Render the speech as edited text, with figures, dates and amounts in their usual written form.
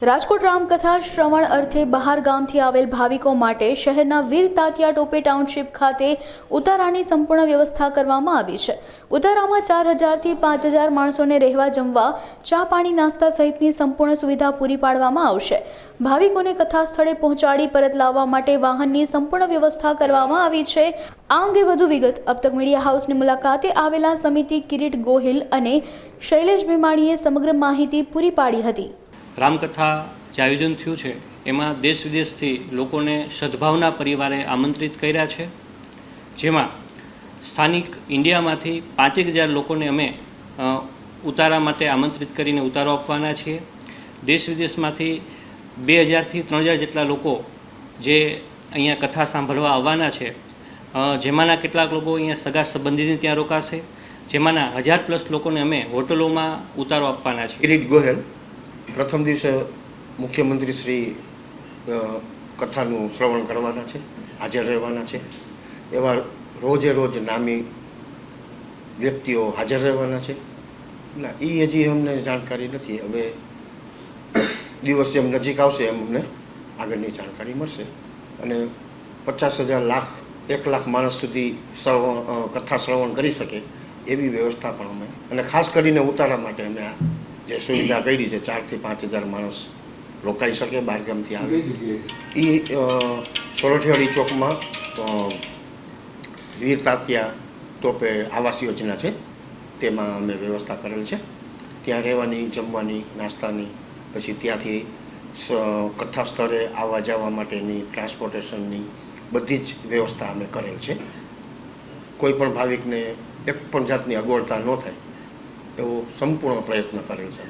રાજકોટ રામકથા શ્રવણ અર્થે બહાર ગામથી આવેલ ભાવિકો માટે શહેરના વીર તાત્યા ટોપે ટાઉનશીપ ખાતે ઉતારાની સંપૂર્ણ વ્યવસ્થા કરવામાં આવી છે। ઉતારામાં 4000 થી 5000 માણસોને રહેવા, જમવા, ચા પાણી, નાસ્તા સહિતની સંપૂર્ણ સુવિધા પૂરી પાડવામાં આવશે। ભાવિકોને કથા સ્થળે પહોંચાડી પરત લાવવા માટે વાહનની સંપૂર્ણ વ્યવસ્થા કરવામાં આવી છે। આ અંગે વધુ વિગત અબતક મીડિયા હાઉસની મુલાકાતે આવેલા સમિતિ કિરીટ ગોહિલ અને શૈલેષ ભીમાણીએ સમગ્ર માહિતી પૂરી પાડી હતી। રામકથા જે આયોજન થયું છે એમાં દેશ વિદેશથી લોકોને સદભાવના પરિવારે આમંત્રિત કર્યા છે, જેમાં સ્થાનિક ઇન્ડિયામાંથી 5000 લોકોને અમે ઉતારા માટે આમંત્રિત કરીને ઉતારો આપવાના છીએ। દેશ વિદેશમાંથી 2000 થી 3000 જેટલા લોકો જે અહીંયા કથા સાંભળવા આવવાના છે, જેમાંના કેટલાક લોકો અહીંયા સગા સંબંધીને ત્યાં રોકાશે, જેમાંના 1000+ લોકોને અમે હોટલોમાં ઉતારો આપવાના છે। કિરીટ ગોહિલ પ્રથમ દિવસે મુખ્યમંત્રી શ્રી કથાનું શ્રવણ કરવાના છે, હાજર રહેવાના છે। એવા રોજે રોજ નામી વ્યક્તિઓ હાજર રહેવાના છે ના એ હજી અમને જાણકારી નથી। હવે દિવસ જેમ નજીક આવશે એમ અમને આગળની જાણકારી મળશે અને 50,000 લાખ 1 લાખ માણસ સુધી કથા શ્રવણ કરી શકે એવી વ્યવસ્થા પણ અમે, અને ખાસ કરીને ઉતારા માટે અમે જે સુવિધા કરી છે 4 થી 5000 માણસ રોકાઈ શકે બહારગામથી આવે એ સોરઠિયાળી ચોકમાં વીર તાત્યા ટોપે આવાસ યોજના છે, તેમાં અમે વ્યવસ્થા કરેલ છે। ત્યાં રહેવાની, જમવાની, નાસ્તાની, પછી ત્યાંથી કથા સ્થળે આવવા જવા માટેની ટ્રાન્સપોર્ટેશનની બધી જ વ્યવસ્થા અમે કરેલ છે। કોઈ પણ ભાવિકને એક પણ જાતની અગવડતા ન થાય એવો સંપૂર્ણ પ્રયત્ન કરેલ છે।